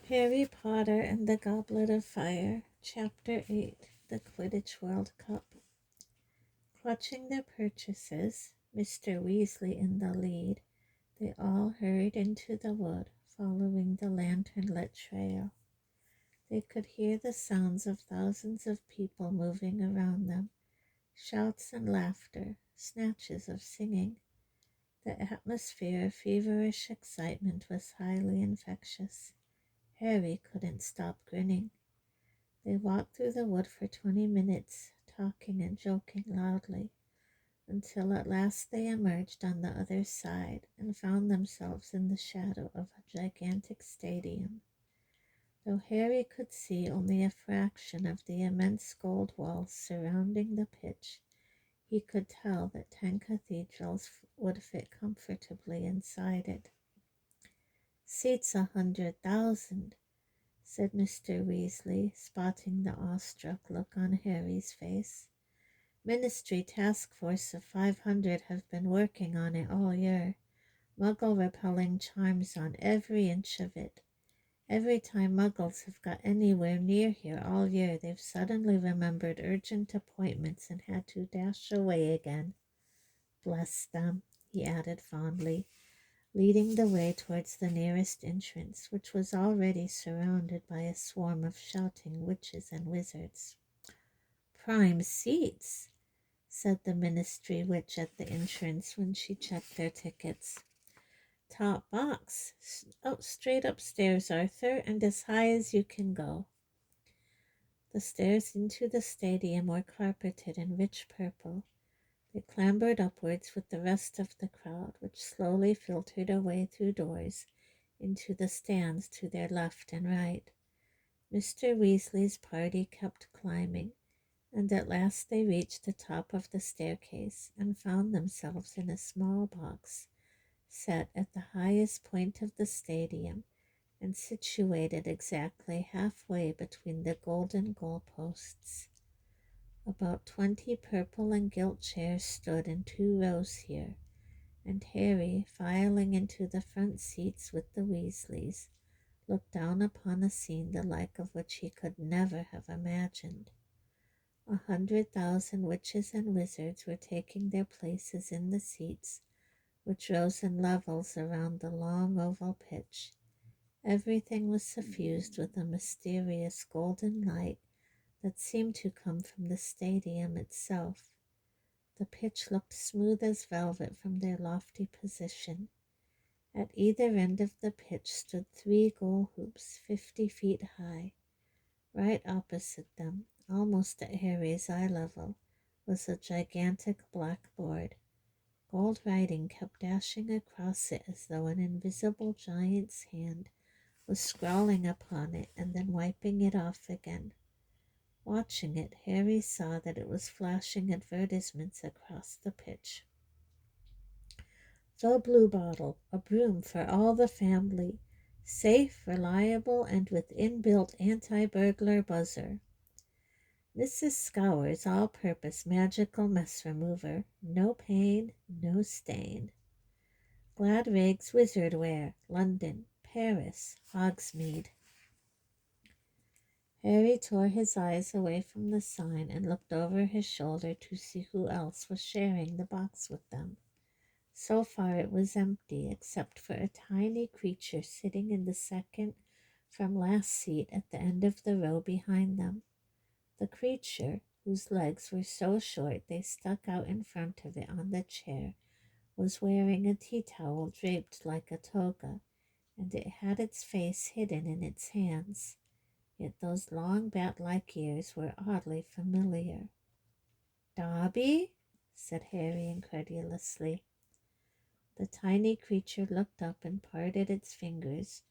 Harry Potter and the Goblet of Fire, Chapter 8, The Quidditch World Cup. Clutching their purchases, Mr. Weasley in the lead, they all hurried into the wood, following the lantern-lit trail. They could hear the sounds of thousands of people moving around them, shouts and laughter, snatches of singing. The atmosphere of feverish excitement was highly infectious. Harry couldn't stop grinning. They walked through the wood for 20 minutes, talking and joking loudly, until at last they emerged on the other side and found themselves in the shadow of a gigantic stadium. Though Harry could see only a fraction of the immense gold walls surrounding the pitch, he could tell that 10 cathedrals would fit comfortably inside it. "Seats 100,000, said Mr. Weasley, spotting the awestruck look on Harry's face. "Ministry task force of 500 have been working on it all year. Muggle-repelling charms on every inch of it. Every time Muggles have got anywhere near here all year, they've suddenly remembered urgent appointments and had to dash away again. Bless them," he added fondly, leading the way towards the nearest entrance, which was already surrounded by a swarm of shouting witches and wizards. "Prime seats," said the ministry witch at the entrance when she checked their tickets. "Top box. Straight upstairs, Arthur, and as high as you can go." The stairs into the stadium were carpeted in rich purple. They clambered upwards with the rest of the crowd, which slowly filtered away through doors into the stands to their left and right. Mr. Weasley's party kept climbing, and at last they reached the top of the staircase and found themselves in a small box set at the highest point of the stadium and situated exactly halfway between the golden goalposts. About 20 purple and gilt chairs stood in 2 rows here, and Harry, filing into the front seats with the Weasleys, looked down upon a scene the like of which he could never have imagined. 100,000 witches and wizards were taking their places in the seats, which rose in levels around the long oval pitch. Everything was suffused with a mysterious golden light that seemed to come from the stadium itself. The pitch looked smooth as velvet from their lofty position. At either end of the pitch stood 3 goal hoops 50 feet high. Right opposite them, almost at Harry's eye level, was a gigantic blackboard. Gold writing kept dashing across it as though an invisible giant's hand was scrawling upon it and then wiping it off again. Watching it, Harry saw that it was flashing advertisements across the pitch. "The Blue Bottle, a broom for all the family. Safe, reliable, and with inbuilt anti-burglar buzzer. Mrs. Scour's all-purpose magical mess remover. No pain, no stain. Glad Rags Wizard Wear, London, Paris, Hogsmeade." Harry tore his eyes away from the sign and looked over his shoulder to see who else was sharing the box with them. So far it was empty, except for a tiny creature sitting in the second from last seat at the end of the row behind them. The creature, whose legs were so short they stuck out in front of it on the chair, was wearing a tea towel draped like a toga, and it had its face hidden in its hands. Yet those long bat-like ears were oddly familiar. "Dobby?" said Harry incredulously. The tiny creature looked up and parted its fingers,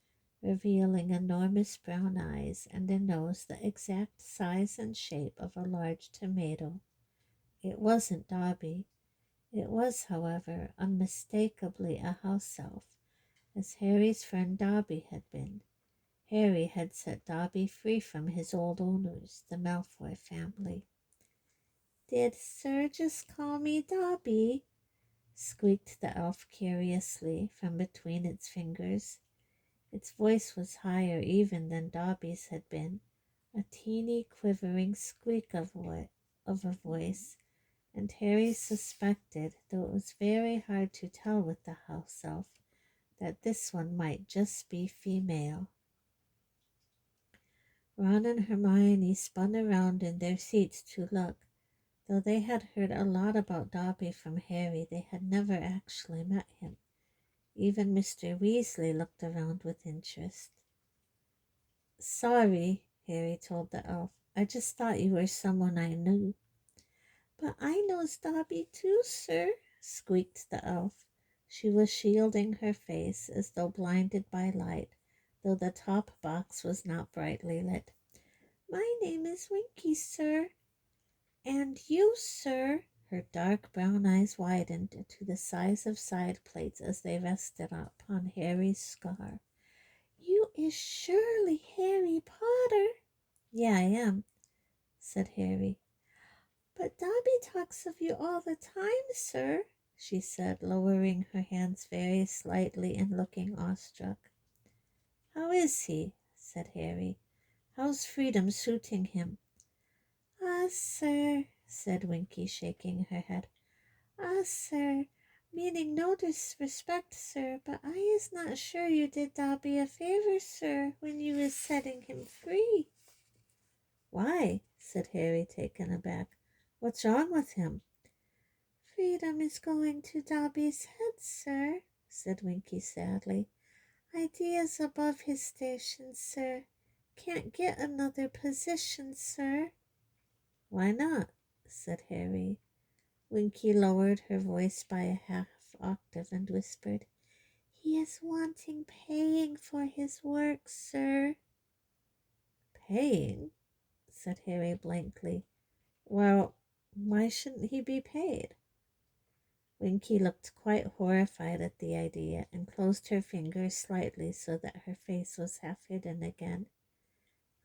revealing enormous brown eyes and a nose the exact size and shape of a large tomato. It wasn't Dobby. It was, however, unmistakably a house elf, as Harry's friend Dobby had been. Harry had set Dobby free from his old owners, the Malfoy family. "Did Sir just call me Dobby?" squeaked the elf curiously from between its fingers. Its voice was higher even than Dobby's had been, a teeny quivering squeak of a voice, and Harry suspected, though it was very hard to tell with the house elf, that this one might just be female. Ron and Hermione spun around in their seats to look. Though they had heard a lot about Dobby from Harry, they had never actually met him. Even Mr. Weasley looked around with interest. "Sorry," Harry told the elf. "I just thought you were someone I knew." "But I knows Dobby too, sir," squeaked the elf. She was shielding her face as though blinded by light, though the top box was not brightly lit. "My name is Winky, sir." "And you, sir?" Her dark brown eyes widened to the size of side plates as they rested upon Harry's scar. "You is surely Harry Potter." "Yeah, I am," said Harry. "But Dobby talks of you all the time, sir," she said, lowering her hands very slightly and looking awestruck. "How is he?" said Harry. "How's freedom suiting him?" "Ah, sir," said Winky, shaking her head. "Ah, sir, meaning no disrespect, sir, but I is not sure you did Dobby a favor, sir, when you was setting him free." "Why?" said Harry, taken aback. "What's wrong with him?" "Freedom is going to Dobby's head, sir," said Winky sadly. "Ideas above his station, sir. Can't get another position, sir." "Why not?" said Harry. Winky lowered her voice by a half octave and whispered, "He is wanting paying for his work, sir." "Paying?" said Harry blankly. "Well, why shouldn't he be paid?" Winky looked quite horrified at the idea and closed her fingers slightly so that her face was half hidden again.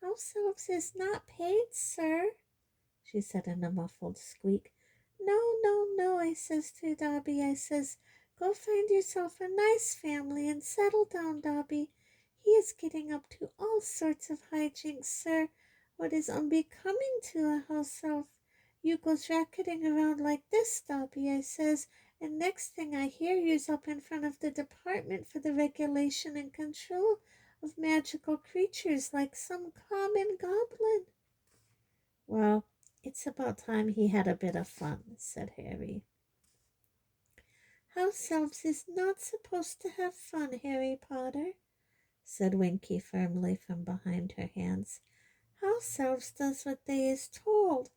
"House elves is not paid, sir," she said in a muffled squeak. "No, no, no," I says to Dobby. I says, "Go find yourself a nice family and settle down, Dobby. He is getting up to all sorts of hijinks, sir, what is unbecoming to a house elf. You goes racketing around like this, Dobby," I says, "and next thing I hear you's up in front of the Department for the Regulation and Control of Magical Creatures like some common goblin." "Well, it's about time he had a bit of fun," said Harry. "House elves is not supposed to have fun, Harry Potter," said Winky firmly from behind her hands. "House elves does what they is told.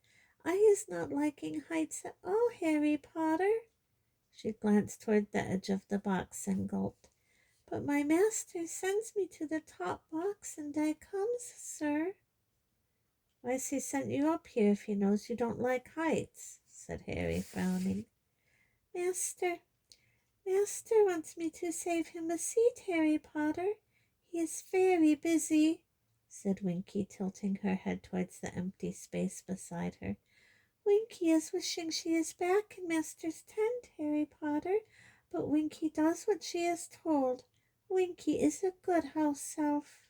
I is not liking heights at all, Harry Potter." She glanced toward the edge of the box and gulped. "But my master sends me to the top box and I comes, sir." "Why's he sent you up here if he knows you don't like heights?" said Harry, frowning. Master wants me to save him a seat, Harry Potter. He is very busy," said Winky, tilting her head towards the empty space beside her. "Winky is wishing she is back in Master's tent, Harry Potter, but Winky does what she is told. Winky is a good house elf."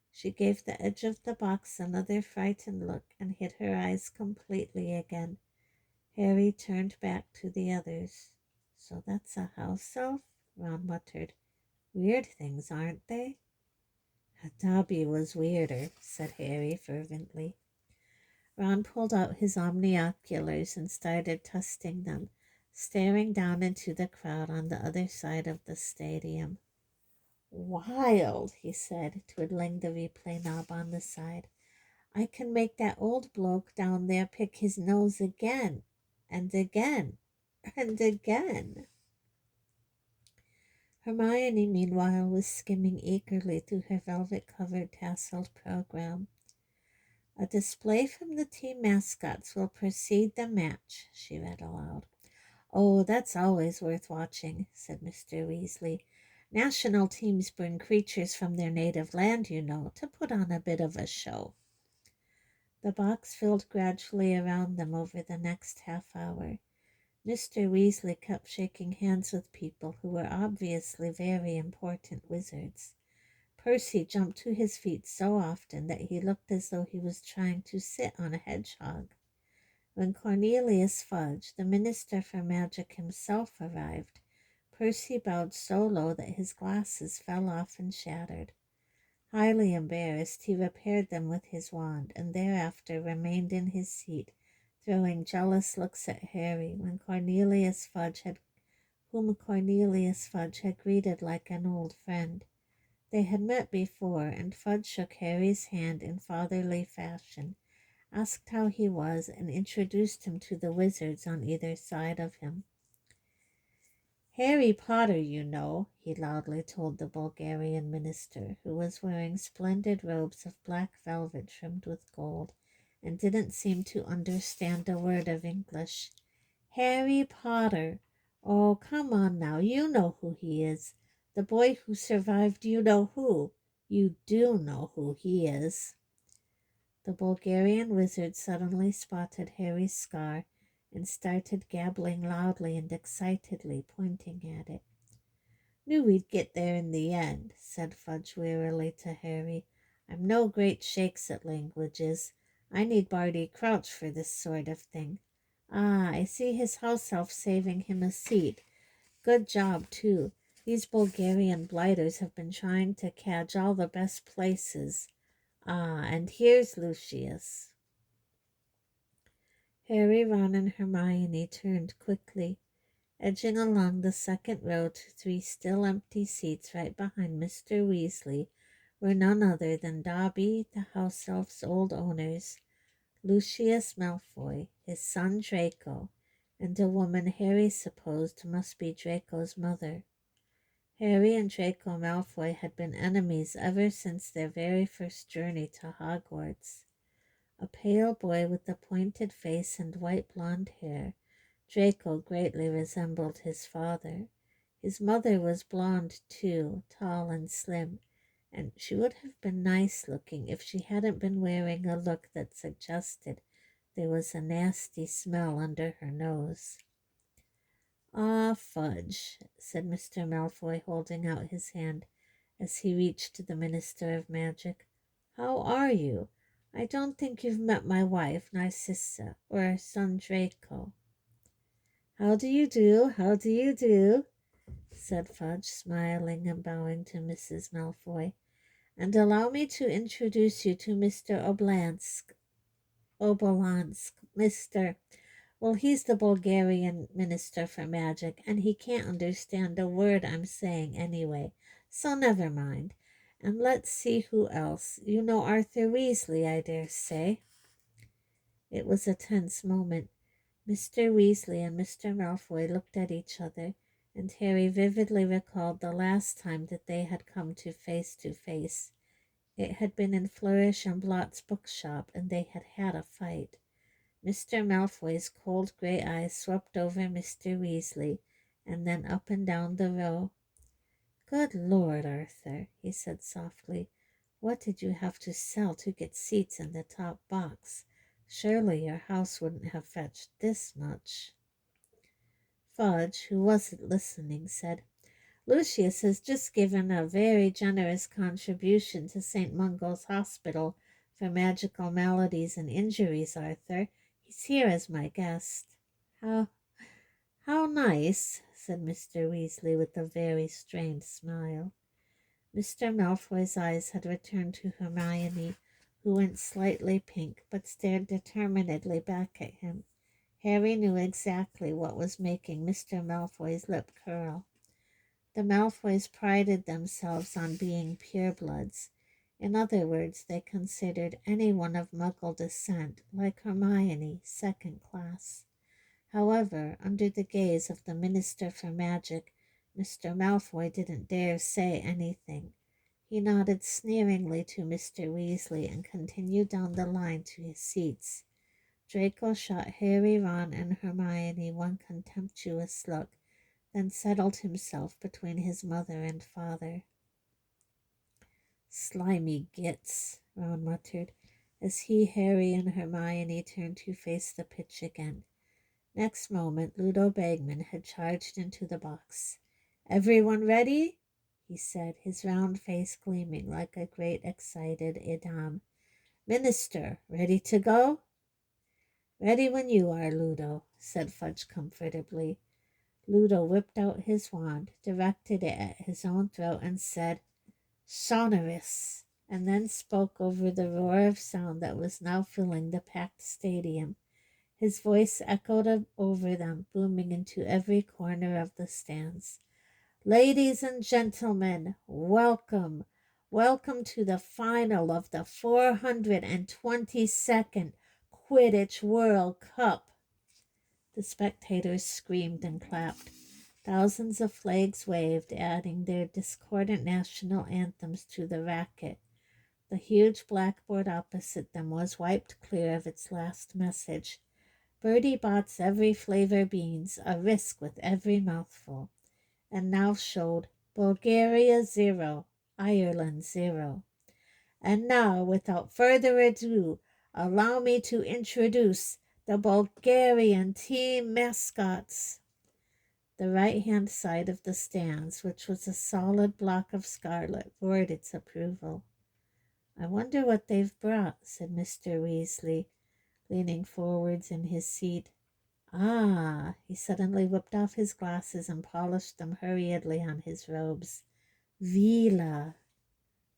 She gave the edge of the box another frightened look and hid her eyes completely again. Harry turned back to the others. "So that's a house elf?" Ron muttered. "Weird things, aren't they?" "Dobby was weirder," said Harry fervently. Ron pulled out his omnioculars and started testing them, staring down into the crowd on the other side of the stadium. "Wild," he said, twiddling the replay knob on the side. "I can make that old bloke down there pick his nose again, and again, and again." Hermione, meanwhile, was skimming eagerly through her velvet-covered tasseled program. "A display from the team mascots will precede the match," she read aloud. "Oh, that's always worth watching," said Mr. Weasley. "National teams bring creatures from their native land, you know, to put on a bit of a show." The box filled gradually around them over the next half hour. Mr. Weasley kept shaking hands with people who were obviously very important wizards. Percy jumped to his feet so often that he looked as though he was trying to sit on a hedgehog. When Cornelius Fudge, the Minister for Magic himself, arrived, Percy bowed so low that his glasses fell off and shattered. Highly embarrassed, he repaired them with his wand, and thereafter remained in his seat, throwing jealous looks at Harry whom Cornelius Fudge had greeted like an old friend. They had met before, and Fudge shook Harry's hand in fatherly fashion, asked how he was, and introduced him to the wizards on either side of him. "Harry Potter, you know," he loudly told the Bulgarian minister, who was wearing splendid robes of black velvet trimmed with gold, and didn't seem to understand a word of English. "Harry Potter. Oh, come on now, you know who he is. The boy who survived you know who. You do know who he is." The Bulgarian wizard suddenly spotted Harry's scar and started gabbling loudly and excitedly, pointing at it. "Knew we'd get there in the end," said Fudge wearily to Harry. "I'm no great shakes at languages. I need Barty Crouch for this sort of thing. Ah, I see his house elf saving him a seat. Good job, too. These Bulgarian blighters have been trying to catch all the best places. Ah, and here's Lucius." Harry, Ron, and Hermione turned quickly, edging along the second row to 3 still empty seats right behind Mr. Weasley were none other than Dobby, the house elf's old owners, Lucius Malfoy, his son Draco, and a woman Harry supposed must be Draco's mother. Harry and Draco Malfoy had been enemies ever since their very first journey to Hogwarts. A pale boy with a pointed face and white blonde hair, Draco greatly resembled his father. His mother was blonde too, tall and slim, and she would have been nice looking if she hadn't been wearing a look that suggested there was a nasty smell under her nose. "Ah, Fudge," said Mr. Malfoy, holding out his hand as he reached the Minister of Magic. "How are you? I don't think you've met my wife, Narcissa, or our son Draco." "How do you do? How do you do?" said Fudge, smiling and bowing to Mrs. Malfoy. "And allow me to introduce you to Mr. Obolansk. Well, he's the Bulgarian Minister for Magic, and he can't understand a word I'm saying anyway, so never mind. And let's see who else. You know Arthur Weasley, I dare say." It was a tense moment. Mr. Weasley and Mr. Malfoy looked at each other, and Harry vividly recalled the last time that they had come to face. It had been in Flourish and Blott's bookshop, and they had had a fight. Mr. Malfoy's cold gray eyes swept over Mr. Weasley, and then up and down the row. "Good Lord, Arthur," he said softly, "what did you have to sell to get seats in the top box? Surely your house wouldn't have fetched this much." Fudge, who wasn't listening, said, "Lucius has just given a very generous contribution to St. Mungo's Hospital for magical maladies and injuries, Arthur. He's here as my guest." How nice," said Mr. Weasley with a very strained smile. Mr. Malfoy's eyes had returned to Hermione, who went slightly pink, but stared determinedly back at him. Harry knew exactly what was making Mr. Malfoy's lip curl. The Malfoys prided themselves on being purebloods. In other words, they considered anyone of Muggle descent, like Hermione, second class. However, under the gaze of the Minister for Magic, Mr. Malfoy didn't dare say anything. He nodded sneeringly to Mr. Weasley and continued down the line to his seats. Draco shot Harry, Ron, and Hermione one contemptuous look, then settled himself between his mother and father. "Slimy gits," Ron muttered, as he, Harry, and Hermione turned to face the pitch again. Next moment, Ludo Bagman had charged into the box. "Everyone ready?" he said, his round face gleaming like a great excited Edam. Minister, ready to go? Ready when you are, Ludo, said Fudge comfortably. Ludo whipped out his wand, directed it at his own throat, and said, Sonorous, and then spoke over the roar of sound that was now filling the packed stadium. His voice echoed over them, booming into every corner of the stands. Ladies and gentlemen, welcome. Welcome to the final of the 422nd Quidditch World Cup. The spectators screamed and clapped. Thousands of flags waved, adding their discordant national anthems to the racket. The huge blackboard opposite them was wiped clear of its last message. Bertie Bott's every flavor beans, a risk with every mouthful, and now showed Bulgaria 0, Ireland 0. And now, without further ado, allow me to introduce the Bulgarian team mascots. The right-hand side of the stands, which was a solid block of scarlet, roared its approval. I wonder what they've brought, said Mr. Weasley, leaning forwards in his seat. Ah, he suddenly whipped off his glasses and polished them hurriedly on his robes. Vila.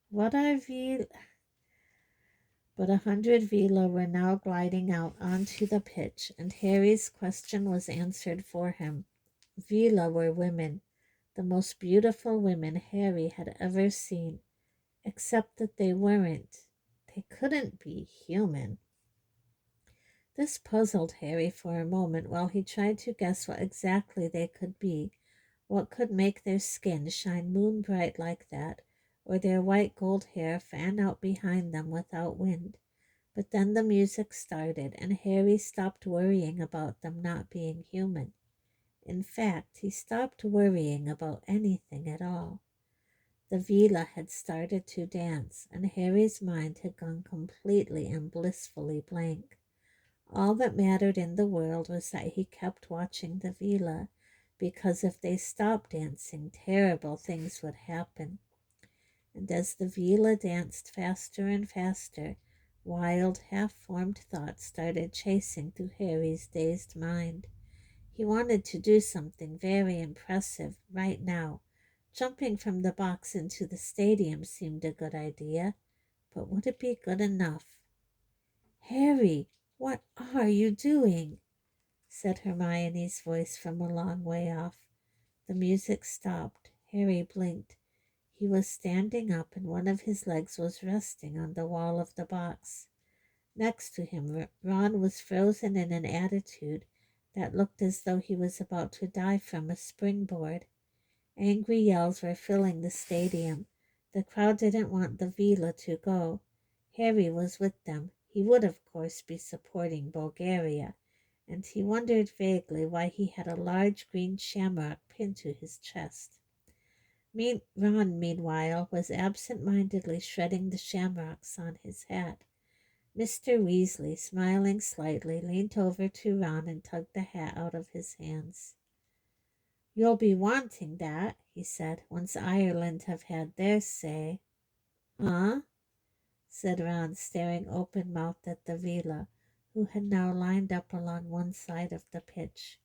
What are Vila? But 100 Vila were now gliding out onto the pitch, and Harry's question was answered for him. Vila were women, the most beautiful women Harry had ever seen, except that they couldn't be human. This puzzled Harry for a moment while he tried to guess what exactly they could be, what could make their skin shine moon bright like that, or their white gold hair fan out behind them without wind. But then the music started, and Harry stopped worrying about them not being human. In fact, he stopped worrying about anything at all. The Vila had started to dance, and Harry's mind had gone completely and blissfully blank. All that mattered in the world was that he kept watching the Vila, because if they stopped dancing, terrible things would happen. And as the Vila danced faster and faster, wild, half-formed thoughts started chasing through Harry's dazed mind. He wanted to do something very impressive right now. Jumping from the box into the stadium seemed a good idea, but would it be good enough? Harry, what are you doing? Said Hermione's voice from a long way off. The music stopped. Harry blinked. He was standing up, and one of his legs was resting on the wall of the box. Next to him, Ron was frozen in an attitude that looked as though he was about to die from a springboard. Angry yells were filling the stadium. The crowd didn't want the Vila to go. Harry was with them. He would, of course, be supporting Bulgaria, and he wondered vaguely why he had a large green shamrock pinned to his chest. Ron, meanwhile, was absent-mindedly shredding the shamrocks on his hat. Mr. Weasley, smiling slightly, leaned over to Ron and tugged the hat out of his hands. You'll be wanting that, he said, once Ireland have had their say. Huh? Said Ron, staring open-mouthed at the Vila, who had now lined up along one side of the pitch.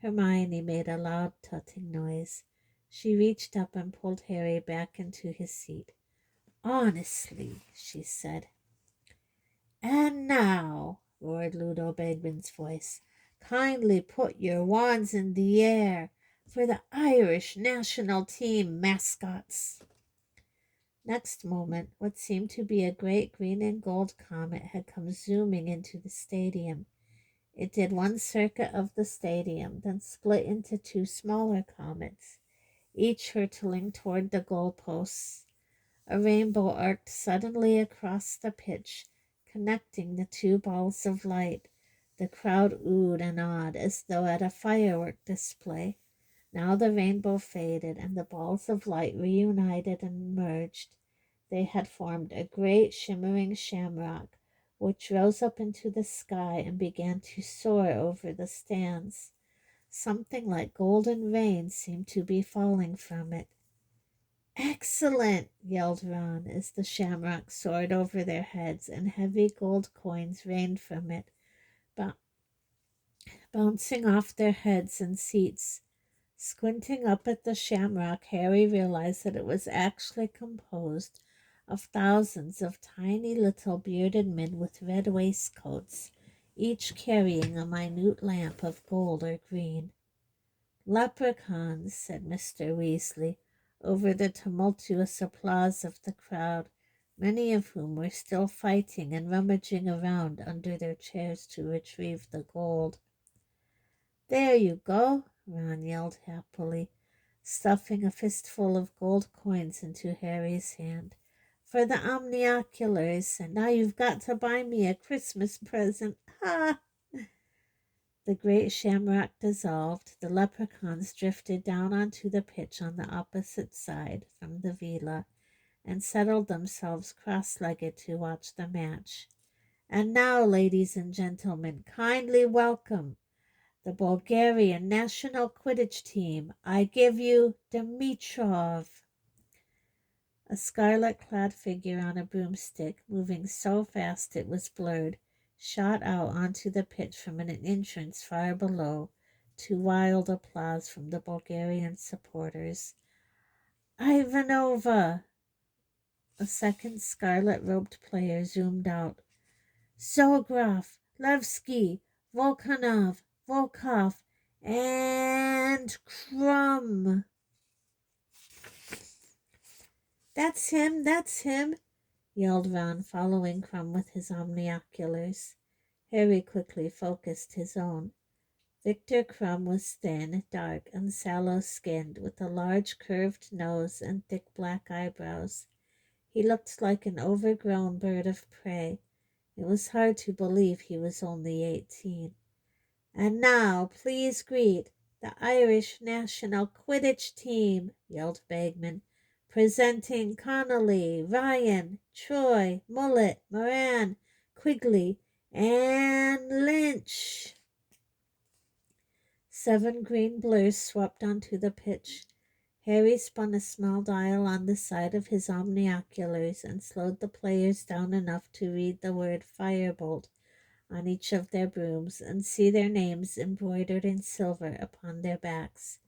Hermione made a loud tutting noise. She reached up and pulled Harry back into his seat. Honestly, she said. And now, roared Ludo Bagman's voice, kindly put your wands in the air for the Irish national team mascots. Next moment, what seemed to be a great green and gold comet had come zooming into the stadium. It did one circuit of the stadium, then split into two smaller comets, each hurtling toward the goalposts. A rainbow arced suddenly across the pitch, connecting the two balls of light. The crowd oohed and awed as though at a firework display. Now the rainbow faded, and the balls of light reunited and merged. They had formed a great shimmering shamrock, which rose up into the sky and began to soar over the stands. Something like golden rain seemed to be falling from it. Excellent, yelled Ron as the shamrock soared over their heads and heavy gold coins rained from it, bou- bouncing off their heads and seats. Squinting up at the shamrock, Harry realized that it was actually composed of thousands of tiny little bearded men with red waistcoats, each carrying a minute lamp of gold or green. "Leprechauns," said Mr. Weasley, over the tumultuous applause of the crowd, many of whom were still fighting and rummaging around under their chairs to retrieve the gold. "There you go," Ron yelled happily, stuffing a fistful of gold coins into Harry's hand. "For the omnioculars, and now you've got to buy me a Christmas present. Ha!" The great shamrock dissolved. The leprechauns drifted down onto the pitch on the opposite side from the villa and settled themselves cross-legged to watch the match. "And now, ladies and gentlemen, kindly welcome the Bulgarian national Quidditch team. I give you Dimitrov." A scarlet-clad figure on a broomstick, moving so fast it was blurred, shot out onto the pitch from an entrance far below, to wild applause from the Bulgarian supporters. "Ivanova!" A second scarlet-robed player zoomed out. "Zograf, Levski, Volkanov, Volkov, and Crumb." That's him," yelled Ron, following Crumb with his omnioculars. Harry quickly focused his own. Victor Crumb was thin, dark, and sallow-skinned, with a large curved nose and thick black eyebrows. He looked like an overgrown bird of prey. It was hard to believe he was only 18. "And now, please greet the Irish national Quidditch team," yelled Bagman, "presenting Connolly, Ryan, Troy, Mullet, Moran, Quigley, and Lynch." 7 green blurs swept onto the pitch. Harry spun a small dial on the side of his omnioculars and slowed the players down enough to read the word Firebolt on each of their brooms and see their names embroidered in silver upon their backs.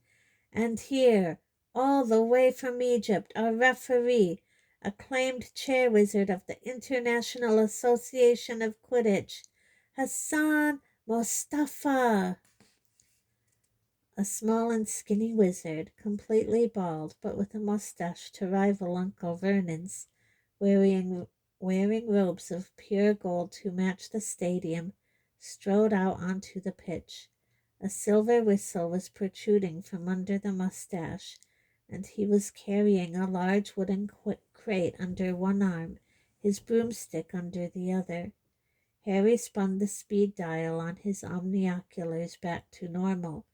"And here, all the way from Egypt, our referee, acclaimed chair wizard of the International Association of Quidditch, Hassan Mostafa." A small and skinny wizard, completely bald, but with a mustache to rival Uncle Vernon's, wearing robes of pure gold to match the stadium, strode out onto the pitch. A silver whistle was protruding from under the mustache, and he was carrying a large wooden crate under one arm, his broomstick under the other. Harry spun the speed dial on his omnioculars back to normal,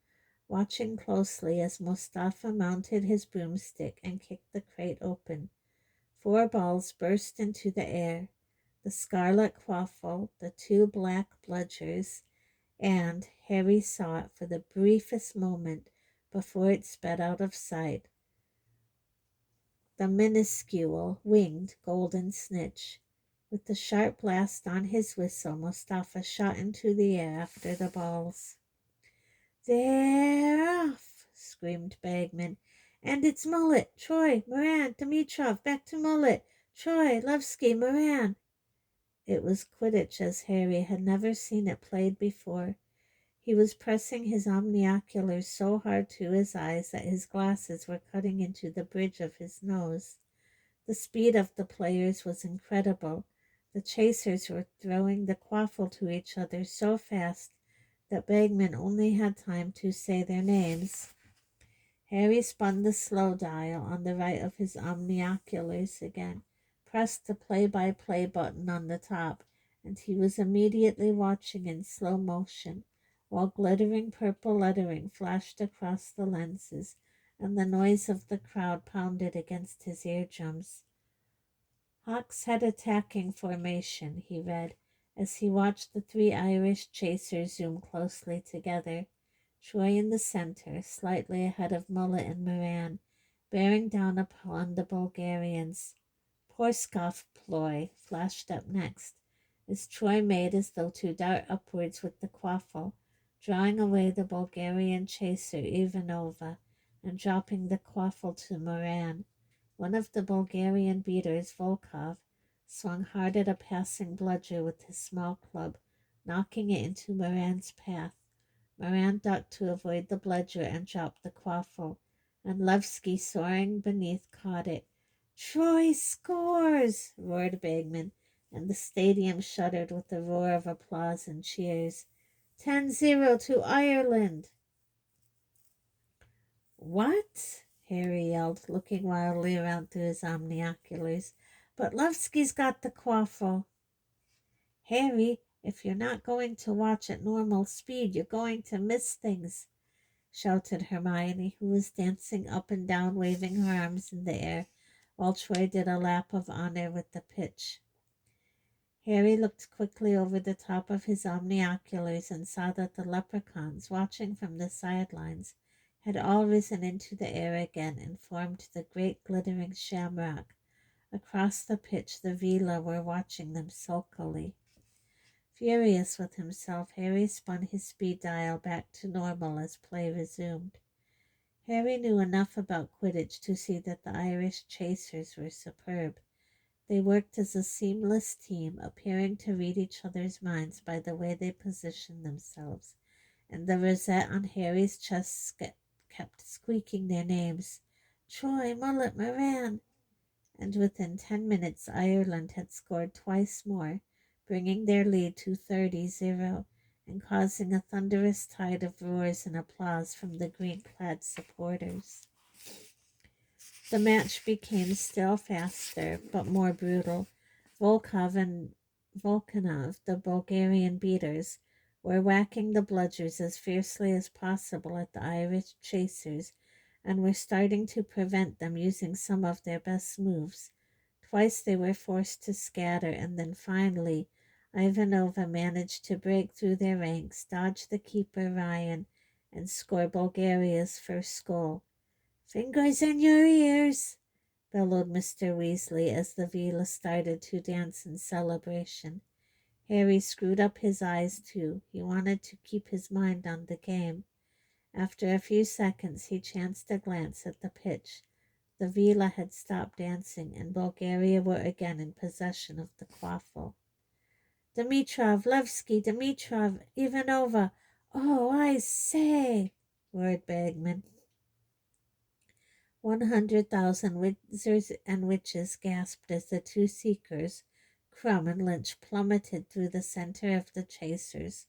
watching closely as Mustafa mounted his broomstick and kicked the crate open. 4 balls burst into the air, the scarlet quaffle, the 2 black bludgers, and Harry saw it for the briefest moment before it sped out of sight, the minuscule, winged golden snitch. With the sharp blast on his whistle, Mustafa shot into the air after the balls. "They're off!" screamed Bagman. "And it's Mullet, Troy, Moran, Dimitrov, back to Mullet, Troy, Levski, Moran." It was Quidditch as Harry had never seen it played before. He was pressing his omnioculars so hard to his eyes that his glasses were cutting into the bridge of his nose. The speed of the players was incredible. The chasers were throwing the quaffle to each other so fast that Bagman only had time to say their names. Harry spun the slow dial on the right of his omnioculars again, pressed the play-by-play button on the top, and he was immediately watching in slow motion, while glittering purple lettering flashed across the lenses, and the noise of the crowd pounded against his eardrums. "Hawks Head attacking formation," he read, as he watched the 3 Irish chasers zoom closely together. Troy in the center, slightly ahead of Mullet and Moran. bearing down upon the Bulgarians. Porskov ploy flashed up next, as Troy made as though to dart upwards with the quaffle, drawing away the Bulgarian chaser Ivanova, and dropping the quaffle to Moran. One of the Bulgarian beaters, Volkov, swung hard at a passing bludger with his small club, knocking it into Moran's path. Moran ducked to avoid the bludger and dropped the quaffle, and Levski, soaring beneath, caught it. "Troy scores!" roared Bagman, and the stadium shuddered with a roar of applause and cheers. 10-0 to Ireland! "What?" Harry yelled, looking wildly around through his omnioculars. "But Levski's got the quaffle." "Harry, if you're not going to watch at normal speed, you're going to miss things," shouted Hermione, who was dancing up and down, waving her arms in the air, while Troy did a lap of honor with the pitch. Harry looked quickly over the top of his omnioculars and saw that the leprechauns, watching from the sidelines, had all risen into the air again and formed the great glittering shamrock. Across the pitch the Vila were watching them sulkily. Furious with himself, Harry spun his speed dial back to normal as play resumed. Harry knew enough about Quidditch to see that the Irish chasers were superb. They worked as a seamless team, appearing to read each other's minds by the way they positioned themselves, and the rosette on Harry's chest kept squeaking their names: Troy, Mullet, Moran. And within 10 minutes Ireland had scored twice more, bringing their lead to 30-0, and causing a thunderous tide of roars and applause from the green-clad supporters. The match became still faster, but more brutal. Volkov and Volkanov, the Bulgarian beaters, were whacking the bludgers as fiercely as possible at the Irish chasers, and were starting to prevent them using some of their best moves. Twice they were forced to scatter, and then finally Ivanova managed to break through their ranks, dodge the keeper Ryan, and score Bulgaria's first goal. "Fingers in your ears," bellowed Mr. Weasley as the Vila started to dance in celebration. Harry screwed up his eyes too. He wanted to keep his mind on the game. After a few seconds he chanced a glance at the pitch. The Vila had stopped dancing, and Bulgaria were again in possession of the quaffle. "Dimitrov, Levski, Dimitrov, Ivanova. Oh, I say," roared Bagman. 100,000 wizards and witches gasped as the two seekers, Crumb and Lynch, plummeted through the center of the chasers,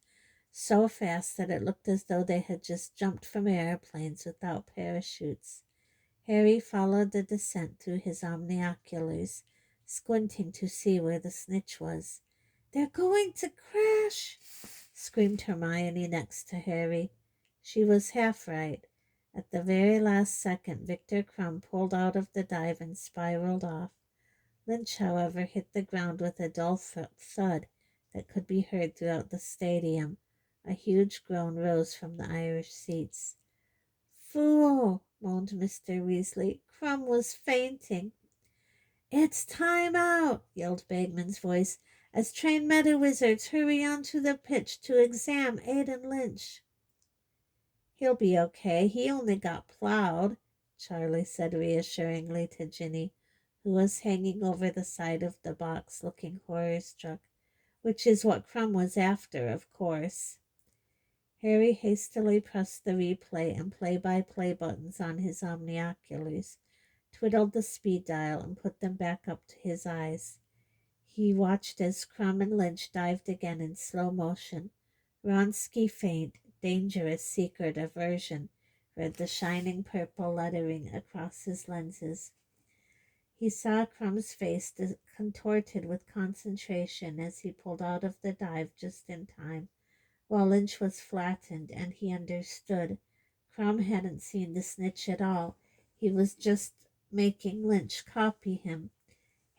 so fast that it looked as though they had just jumped from airplanes without parachutes. Harry followed the descent through his omnioculars, squinting to see where the snitch was. "They're going to crash!" screamed Hermione next to Harry. She was half right. At the very last second, Victor Crumb pulled out of the dive and spiraled off. Lynch, however, hit the ground with a dull thud that could be heard throughout the stadium. A huge groan rose from the Irish seats. "Fool!" moaned Mr. Weasley. "Crumb was fainting." "It's time out!" yelled Bagman's voice, as trained meta-wizards hurry onto the pitch to examine Aidan Lynch. "He'll be okay. He only got plowed," Charlie said reassuringly to Ginny, who was hanging over the side of the box looking horror-struck, which is what Crumb was after, of course. Harry hastily pressed the replay and play-by-play buttons on his omnioculars, twiddled the speed dial, and put them back up to his eyes. He watched as Crumb and Lynch dived again in slow motion. "Wronski faint, dangerous secret aversion," read the shining purple lettering across his lenses. He saw Crumb's face contorted with concentration as he pulled out of the dive just in time, while Lynch was flattened, and he understood. Crumb hadn't seen the snitch at all. He was just making Lynch copy him.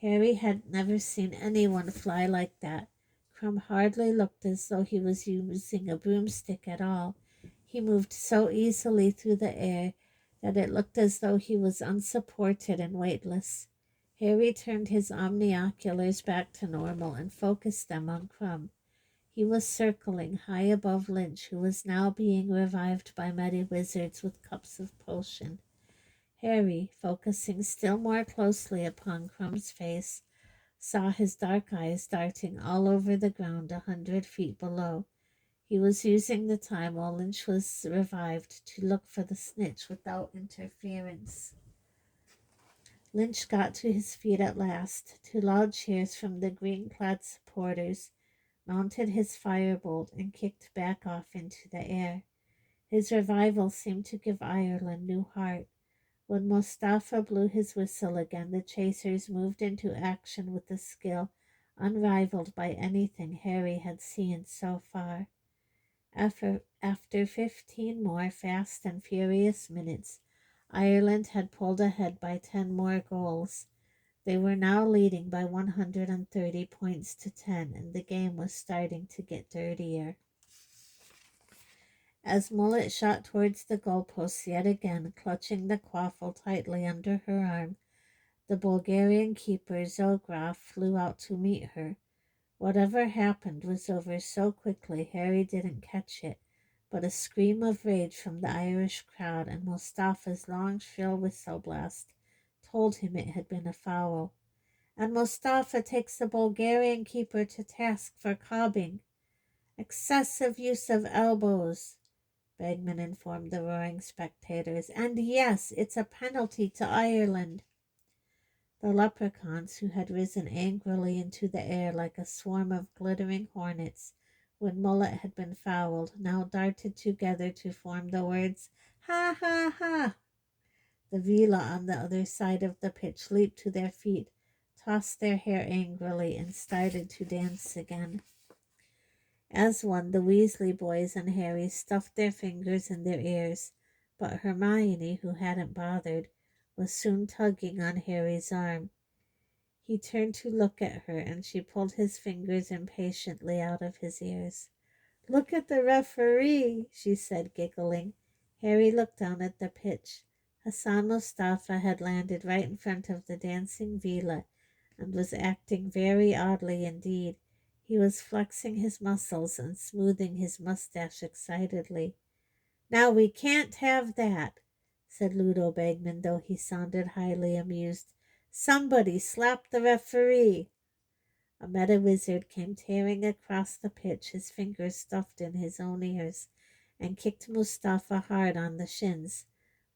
Harry had never seen anyone fly like that. Crumb hardly looked as though he was using a broomstick at all. He moved so easily through the air that it looked as though he was unsupported and weightless. Harry turned his omnioculars back to normal and focused them on Crumb. He was circling high above Lynch, who was now being revived by many wizards with cups of potion. Harry, focusing still more closely upon Crumb's face, saw his dark eyes darting all over the ground 100 feet below. He was using the time while Lynch was revived to look for the snitch without interference. Lynch got to his feet at last, to loud cheers from the green-clad supporters, mounted his firebolt, and kicked back off into the air. His revival seemed to give Ireland new heart. When Mustafa blew his whistle again, the chasers moved into action with a skill unrivaled by anything Harry had seen so far. After 15 more fast and furious minutes, Ireland had pulled ahead by 10 more goals. They were now leading by 130 points to 10, and the game was starting to get dirtier. As Mullet shot towards the goalposts yet again, clutching the quaffle tightly under her arm, the Bulgarian keeper Zograf flew out to meet her. Whatever happened was over so quickly Harry didn't catch it, but a scream of rage from the Irish crowd and Mustafa's long shrill whistle blast told him it had been a foul. And Mustafa takes the Bulgarian keeper to task for cobbing. Excessive use of elbows, Bagman informed the roaring spectators. And yes, it's a penalty to Ireland. The leprechauns, who had risen angrily into the air like a swarm of glittering hornets when Mullet had been fouled, now darted together to form the words, "Ha, ha, ha!" The Vila on the other side of the pitch leaped to their feet, tossed their hair angrily, and started to dance again. As one, the Weasley boys and Harry stuffed their fingers in their ears, but Hermione, who hadn't bothered, was soon tugging on Harry's arm. He turned to look at her, and she pulled his fingers impatiently out of his ears. "Look at the referee," she said, giggling. Harry looked down at the pitch. Hassan Mustafa had landed right in front of the dancing Vila and was acting very oddly indeed. He was flexing his muscles and smoothing his mustache excitedly. "Now we can't have that," said Ludo Bagman, though he sounded highly amused. "Somebody slap the referee." A meta wizard came tearing across the pitch, his fingers stuffed in his own ears, and kicked Mustafa hard on the shins.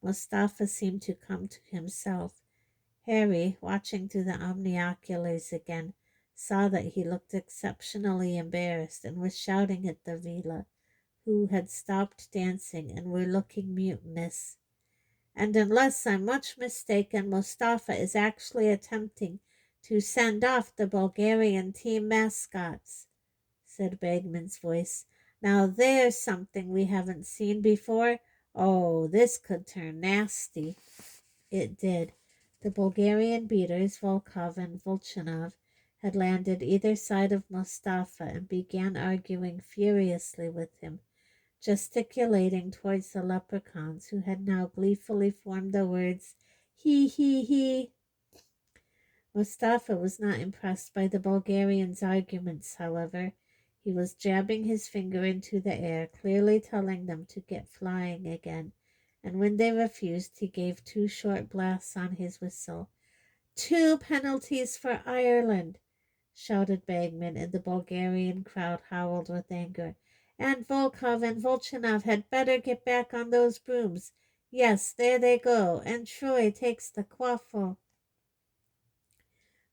Mustafa seemed to come to himself. Harry, watching through the omnioculars again, saw that he looked exceptionally embarrassed and was shouting at the Vila, who had stopped dancing and were looking mutinous. "And unless I'm much mistaken, Mustafa is actually attempting to send off the Bulgarian team mascots," said Bagman's voice. "Now there's something we haven't seen before. Oh, this could turn nasty." It did. The Bulgarian beaters, Volkov and Volchanov, had landed either side of Mustafa and began arguing furiously with him, gesticulating towards the leprechauns, who had now gleefully formed the words, "He, he, he." Mustafa was not impressed by the Bulgarians' arguments, however. He was jabbing his finger into the air, clearly telling them to get flying again, and when they refused, he gave 2 short blasts on his whistle. "2 penalties for Ireland," shouted Bagman, and the Bulgarian crowd howled with anger. "And Volkov and Volchanov had better get back on those brooms. Yes, there they go, and Troy takes the quaffle."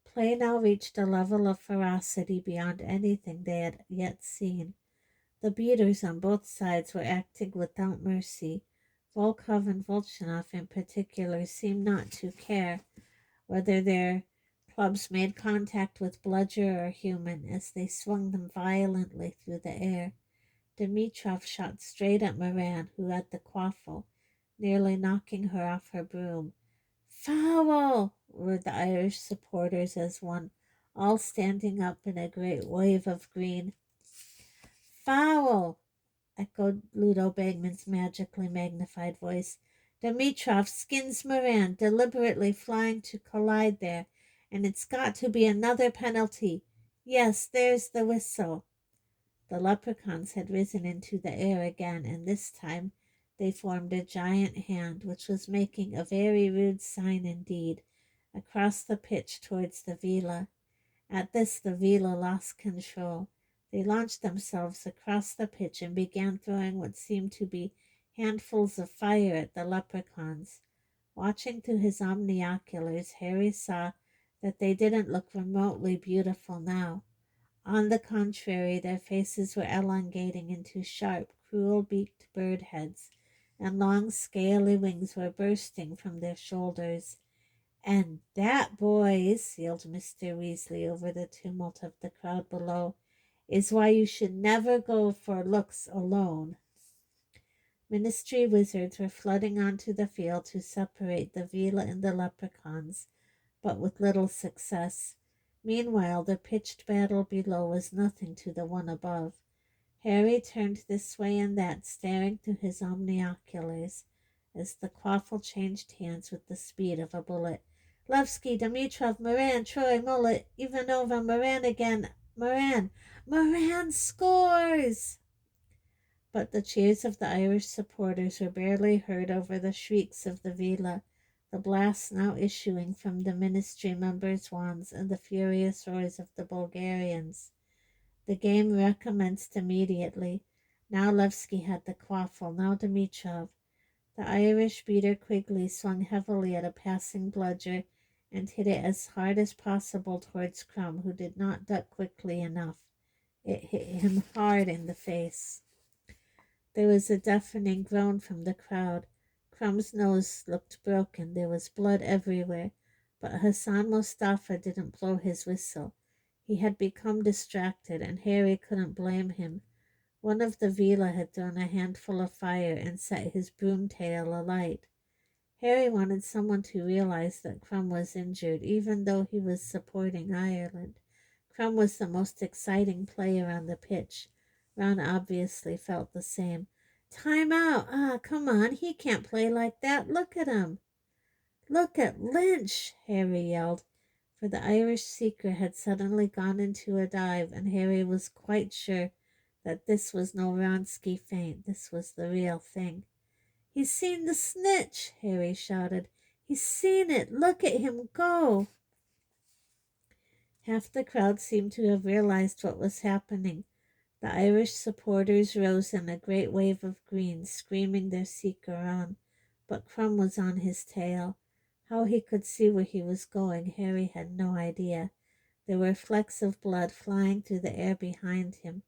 Play now reached a level of ferocity beyond anything they had yet seen. The beaters on both sides were acting without mercy. Volkov and Volchanov in particular seemed not to care whether their clubs made contact with bludger or human as they swung them violently through the air. Dimitrov shot straight at Moran, who had the quaffle, nearly knocking her off her broom. "Foul!" roared the Irish supporters as one, all standing up in a great wave of green. "Foul!" echoed Ludo Bagman's magically magnified voice. Dimitrov skins Moran, deliberately flying to collide there, and it's got to be another penalty. Yes, there's the whistle. The leprechauns had risen into the air again, and this time they formed a giant hand, which was making a very rude sign indeed, across the pitch towards the villa. At this the villa lost control. They launched themselves across the pitch and began throwing what seemed to be handfuls of fire at the leprechauns. Watching through his omnioculars, Harry saw that they didn't look remotely beautiful now. On the contrary, their faces were elongating into sharp, cruel-beaked bird heads, and long, scaly wings were bursting from their shoulders. "And that, boys," yelled Mr. Weasley over the tumult of the crowd below, "is why you should never go for looks alone." Ministry wizards were flooding onto the field to separate the Vila and the leprechauns, but with little success. Meanwhile, the pitched battle below was nothing to the one above. Harry turned this way and that, staring through his omnioculars, as the quaffle changed hands with the speed of a bullet. Levski, Dimitrov, Moran, Troy, Mullet, Ivanova, Moran again. Moran scores! But the cheers of the Irish supporters were barely heard over the shrieks of the Vila, the blasts now issuing from the ministry members' wands, and the furious roars of the Bulgarians. The game recommenced immediately. Now Levski had the quaffle, now Dimitrov. The Irish beater Quigley swung heavily at a passing bludger and hit it as hard as possible towards Crumb, who did not duck quickly enough. It hit him hard in the face. There was a deafening groan from the crowd. Crumb's nose looked broken. There was blood everywhere, but Hassan Mustafa didn't blow his whistle. He had become distracted, and Harry couldn't blame him. One of the Vila had thrown a handful of fire and set his broom tail alight. Harry wanted someone to realize that Crumb was injured, even though he was supporting Ireland. Crumb was the most exciting player on the pitch. Ron obviously felt the same. "Time out! Come on, he can't play like that. Look at him!" "Look at Lynch!" Harry yelled, for the Irish seeker had suddenly gone into a dive, and Harry was quite sure that this was no Wronski feint. This was the real thing. "He's seen the snitch!" Harry shouted. "He's seen it! Look at him go!" Half the crowd seemed to have realized what was happening. The Irish supporters rose in a great wave of green, screaming their seeker on, but Crumb was on his tail. How he could see where he was going, Harry had no idea. There were flecks of blood flying through the air behind him,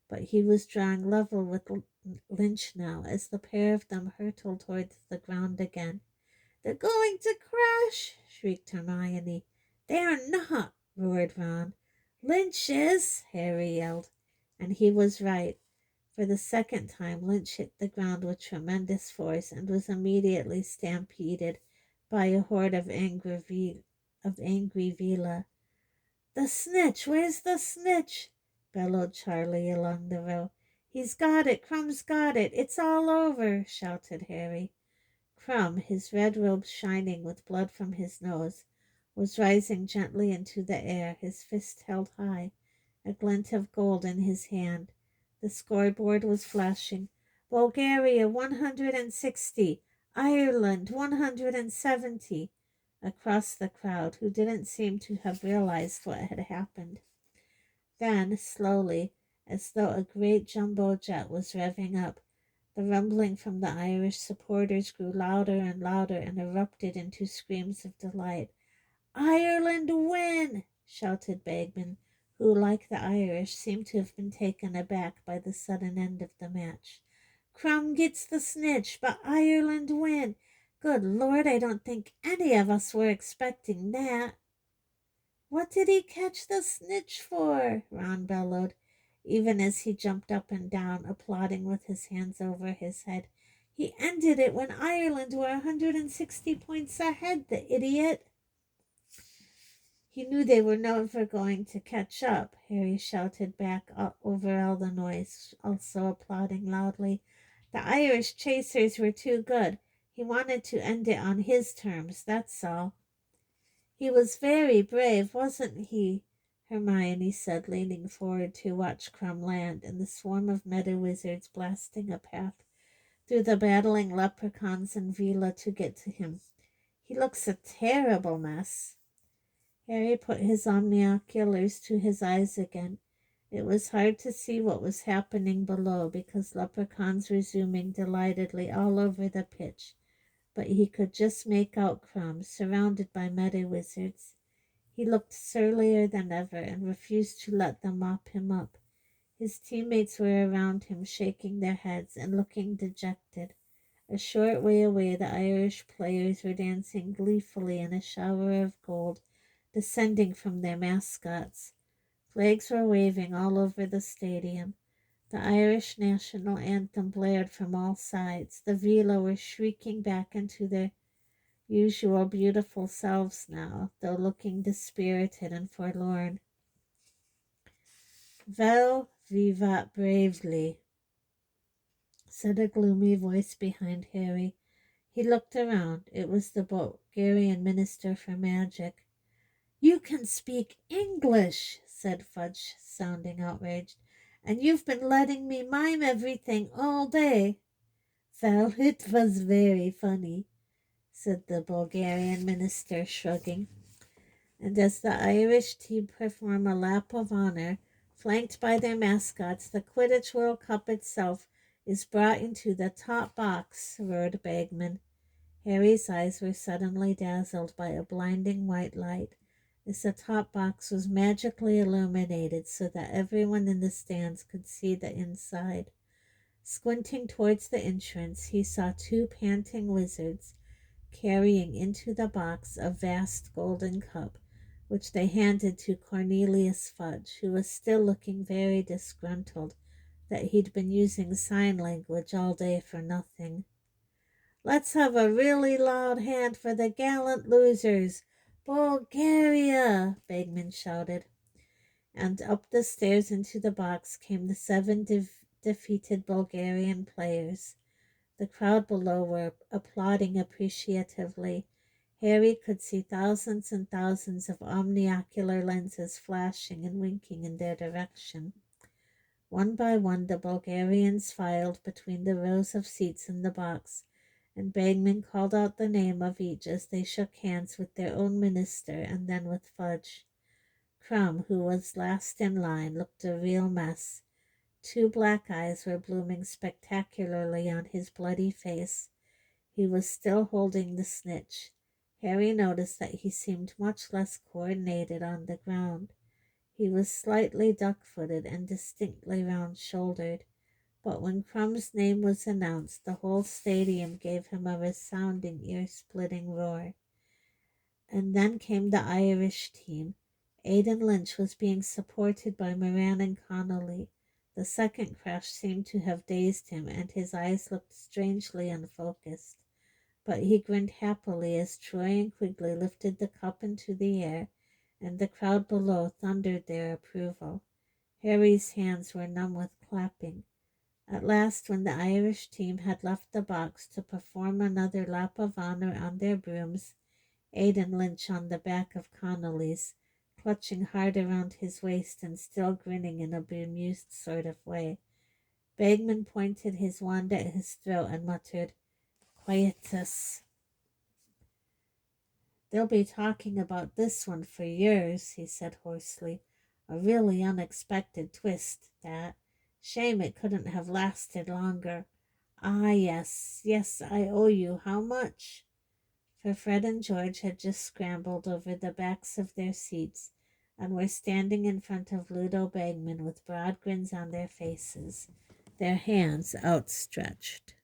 but he was drawing level with Lynch now as the pair of them hurtled towards the ground again. "They're going to crash!" shrieked Hermione. "They're not!" roared Ron. "Lynch is!" Harry yelled. And he was right. For the second time, Lynch hit the ground with tremendous force and was immediately stampeded by a horde of angry Vila. "The snitch! Where's the snitch?" bellowed Charlie along the row. "He's got it! Crumb's got it! It's all over!" shouted Harry. Crumb, his red robe shining with blood from his nose, was rising gently into the air, his fist held high, a glint of gold in his hand. The scoreboard was flashing. "Bulgaria 160, Ireland 170, across the crowd, who didn't seem to have realized what had happened. Then, slowly, as though a great jumbo jet was revving up, the rumbling from the Irish supporters grew louder and louder and erupted into screams of delight. "Ireland win!" shouted Bagman, who, like the Irish, seemed to have been taken aback by the sudden end of the match. "Crumb gets the snitch, but Ireland win! Good Lord, I don't think any of us were expecting that." "What did he catch the snitch for?" Ron bellowed, even as he jumped up and down, applauding with his hands over his head. "He ended it when Ireland were 160 points ahead, the idiot!" "He knew they were never going to catch up," Harry shouted back over all the noise, also applauding loudly. "The Irish chasers were too good. He wanted to end it on his terms, that's all. He was very brave, wasn't he? Hermione said, leaning forward to watch Crumb land and the swarm of meadow wizards blasting a path through the battling leprechauns and Vila to get to him. He looks a terrible mess. Harry put his omnioculars to his eyes again. It was hard to see what was happening below because leprechauns were zooming delightedly all over the pitch, but he could just make out Crumb, surrounded by meadow wizards. He looked surlier than ever and refused to let them mop him up. His teammates were around him, shaking their heads and looking dejected. A short way away, the Irish players were dancing gleefully in a shower of gold descending from their mascots. Flags were waving all over the stadium. The Irish national anthem blared from all sides. The Vila were shrieking back into their usual beautiful selves now, though looking dispirited and forlorn. Vel vivat bravely, said a gloomy voice behind Harry. He looked around. It was the Bulgarian Minister for Magic. "You can speak English," said Fudge, sounding outraged, "and you've been letting me mime everything all day." "Well, it was very funny," said the Bulgarian Minister, shrugging. And as the Irish team perform a lap of honor, flanked by their mascots, the Quidditch World Cup itself is brought into the top box, roared Bagman. Harry's eyes were suddenly dazzled by a blinding white light as the top box was magically illuminated so that everyone in the stands could see the inside. Squinting towards the entrance, he saw two panting wizards carrying into the box a vast golden cup, which they handed to Cornelius Fudge, who was still looking very disgruntled that he'd been using sign language all day for nothing. "Let's have a really loud hand for the gallant losers, Bulgaria!" Bagman shouted. And up the stairs into the box came the seven defeated Bulgarian players. The crowd below were applauding appreciatively. Harry could see thousands and thousands of omniocular lenses flashing and winking in their direction. One by one, the Bulgarians filed between the rows of seats in the box, and Bagman called out the name of each as they shook hands with their own minister and then with Fudge. Crumb, who was last in line, looked a real mess. Two black eyes were blooming spectacularly on his bloody face. He was still holding the snitch. Harry noticed that he seemed much less coordinated on the ground. He was slightly duck-footed and distinctly round-shouldered. But when Crumb's name was announced, the whole stadium gave him a resounding, ear-splitting roar. And then came the Irish team. Aidan Lynch was being supported by Moran and Connolly. The second crash seemed to have dazed him, and his eyes looked strangely unfocused. But he grinned happily as Troy and Quigley lifted the cup into the air, and the crowd below thundered their approval. Harry's hands were numb with clapping. At last, when the Irish team had left the box to perform another lap of honor on their brooms, Aidan Lynch on the back of Connolly's, clutching hard around his waist and still grinning in a bemused sort of way, Bagman pointed his wand at his throat and muttered, "Quietus." "They'll be talking about this one for years," he said hoarsely. "A really unexpected twist, that. Shame it couldn't have lasted longer. Ah, yes, I owe you. How much?" For Fred and George had just scrambled over the backs of their seats and were standing in front of Ludo Bagman with broad grins on their faces, their hands outstretched.